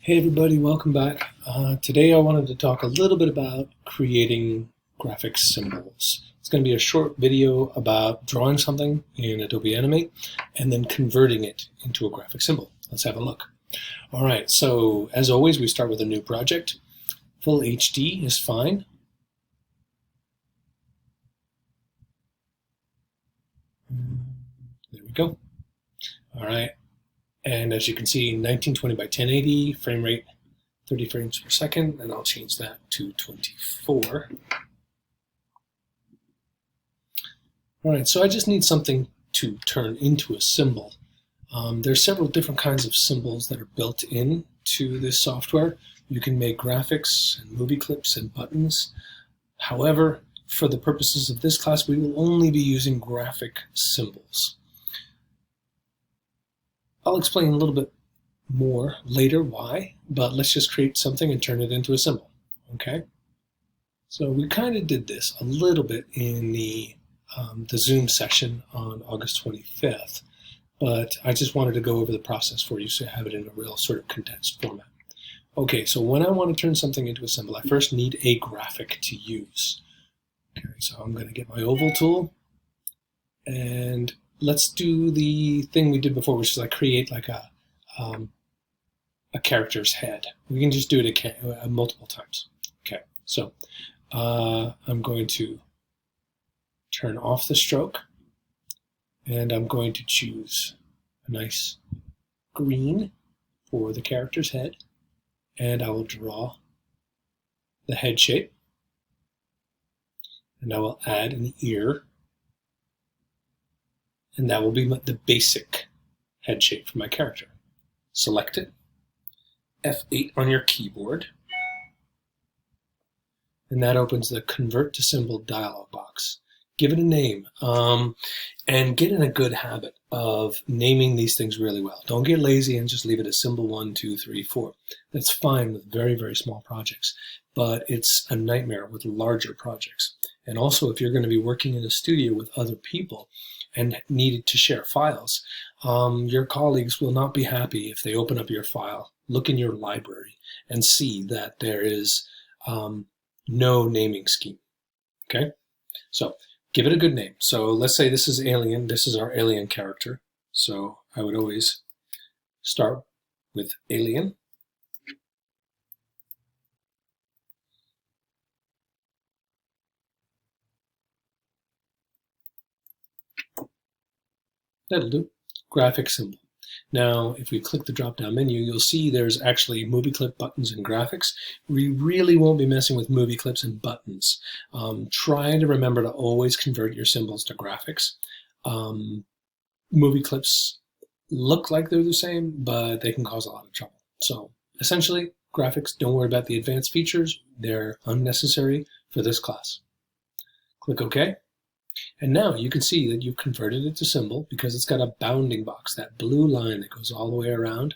Hey everybody, welcome back. Today I wanted to talk a little bit about creating graphic symbols. It's going to be a short video about drawing something in Adobe Animate and then converting it into a graphic symbol. Let's have a look. All right, so as always, we start with a new project. Full HD is fine. There we go. All right, and as you can see, 1920 by 1080, frame rate 30 frames per second, and I'll change that to 24. All right, so I just need something to turn into a symbol. There's several different kinds of symbols that are built into this software. You can make graphics and movie clips and buttons. However, for the purposes of this class, we will only be using graphic symbols. I'll explain a little bit more later why, but let's just create something and turn it into a symbol, okay? So we kind of did this a little bit in the Zoom session on August 25th, but I just wanted to go over the process for you so you have it in a real sort of condensed format. Okay, so when I want to turn something into a symbol, I first need a graphic to use. Okay, so I'm going to get my oval tool, and let's do the thing we did before, which is like create like a character's head. We can just do it multiple times. Okay, so I'm going to turn off the stroke, and I'm going to choose a nice green for the character's head, and I will draw the head shape, and I will add an ear, and that will be the basic head shape for my character. Select it, F8 on your keyboard, and that opens the Convert to Symbol dialog box. Give it a name, and get in a good habit of naming these things really well. Don't get lazy and just leave it as symbol 1, 2, 3, 4. That's fine with very, very small projects, but it's a nightmare with larger projects. And also, if you're going to be working in a studio with other people and needed to share files, your colleagues will not be happy if they open up your file, look in your library, and see that there is no naming scheme. Okay? So give it a good name. So let's say this is Alien. This is our Alien character. So I would always start with Alien. That'll do. Graphic symbol. Now, if we click the drop-down menu, you'll see there's actually movie clip, buttons, and graphics. We really won't be messing with movie clips and buttons. Try to remember to always convert your symbols to graphics. Movie clips look like they're the same, but they can cause a lot of trouble. So essentially, graphics, don't worry about the advanced features. They're unnecessary for this class. Click OK. And now you can see that you've converted it to symbol because it's got a bounding box, that blue line that goes all the way around.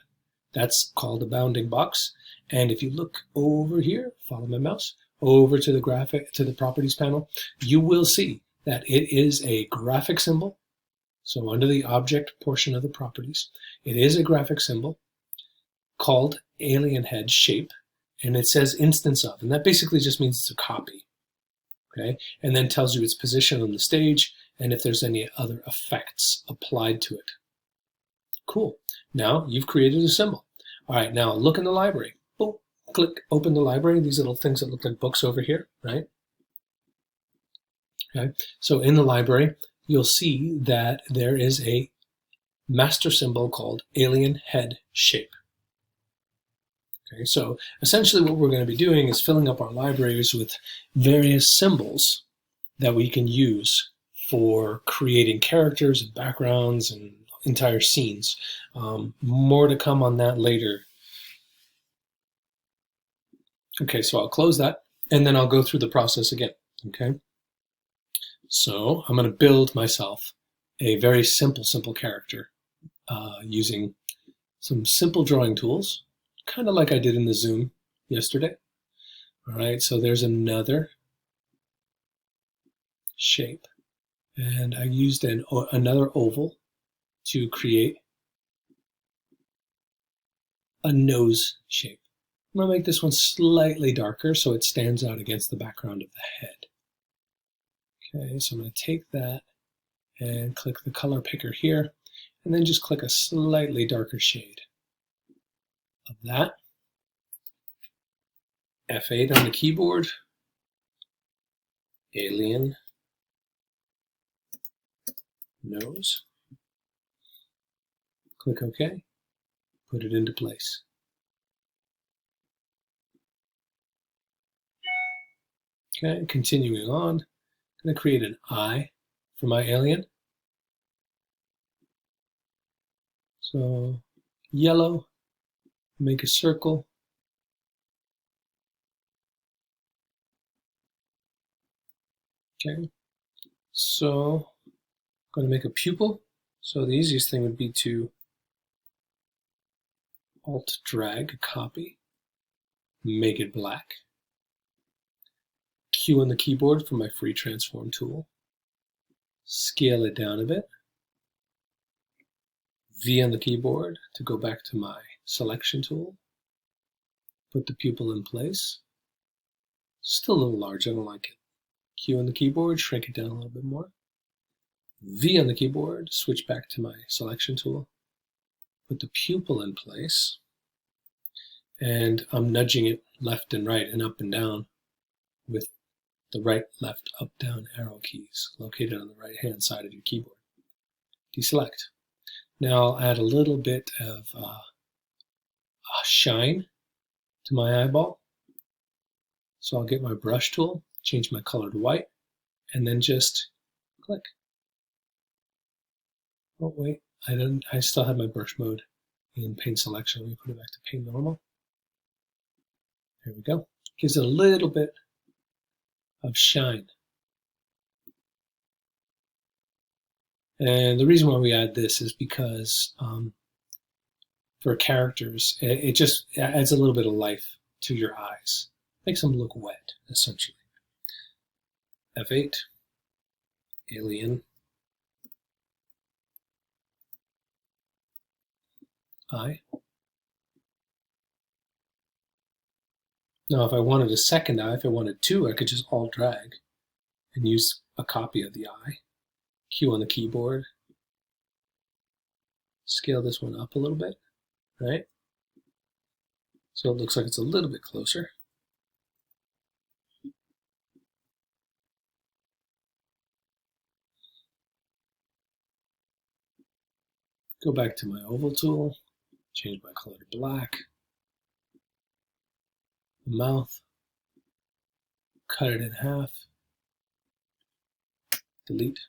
That's called a bounding box. And if you look over here, follow my mouse, over to the properties panel, you will see that it is a graphic symbol. So under the object portion of the properties, it is a graphic symbol called alien head shape, and it says instance of, and that basically just means it's a copy. Okay, and then tells you its position on the stage and if there's any other effects applied to it. Cool. Now you've created a symbol. All right, now look in the library. Boom, click open the library. These little things that look like books over here, right? Okay, so in the library, you'll see that there is a master symbol called alien head shape. Okay, so essentially what we're going to be doing is filling up our libraries with various symbols that we can use for creating characters and backgrounds and entire scenes. More to come on that later. Okay, so I'll close that and then I'll go through the process again. Okay, so I'm going to build myself a very simple character using some simple drawing tools, kind of like I did in the Zoom yesterday. All right, so there's another shape, and I used another oval to create a nose shape. I'm going to make this one slightly darker so it stands out against the background of the head. Okay, so I'm going to take that and click the color picker here, and then just click a slightly darker shade of that. F8 on the keyboard, alien nose. Click OK, put it into place. Okay, continuing on, I'm going to create an eye for my alien. So yellow, make a circle. Okay, so I'm going to make a pupil. So the easiest thing would be to Alt drag a copy, make it black. Q on the keyboard for my free transform tool. Scale it down a bit. V on the keyboard to go back to my selection tool. Put the pupil in place. Still a little large, I don't like it. Q on the keyboard, shrink it down a little bit more. V on the keyboard, switch back to my selection tool. Put the pupil in place. And I'm nudging it left and right and up and down with the right, left, up, down arrow keys located on the right hand side of your keyboard. Deselect. Now I'll add a little bit of shine to my eyeball. So I'll get my brush tool, change my color to white, and then just click. Oh wait, I still have my brush mode in paint selection. Let me put it back to paint normal. There we go. Gives it a little bit of shine. And the reason why we add this is because for characters, it just adds a little bit of life to your eyes. Makes them look wet, essentially. F8, alien, eye. Now, if I wanted a second eye, if I wanted two, I could just Alt drag and use a copy of the eye. Q on the keyboard. Scale this one up a little bit, right? So it looks like it's a little bit closer. Go back to my oval tool, change my color to black. Mouth, cut it in half, delete.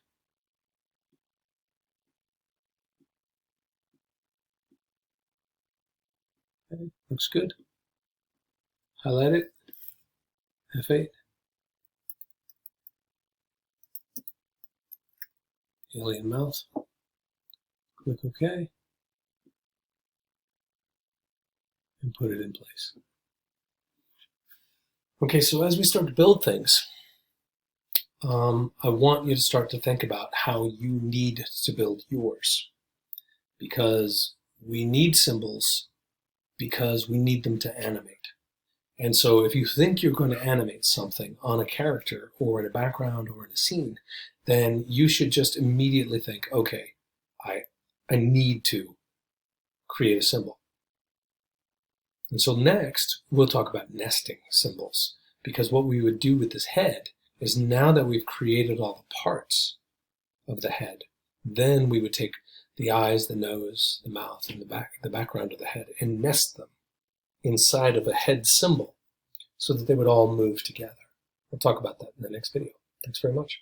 Okay, looks good. Highlight it, F8. Alien mouth, click OK, and put it in place. Okay, so as we start to build things, I want you to start to think about how you need to build yours. Because we need symbols because we need them to animate. And so if you think you're going to animate something on a character or in a background or in a scene, then you should just immediately think, okay, I need to create a symbol. And so next, we'll talk about nesting symbols, because what we would do with this head is, now that we've created all the parts of the head, then we would take the eyes, the nose, the mouth, and the background of the head and nest them inside of a head symbol so that they would all move together. We'll talk about that in the next video. Thanks very much.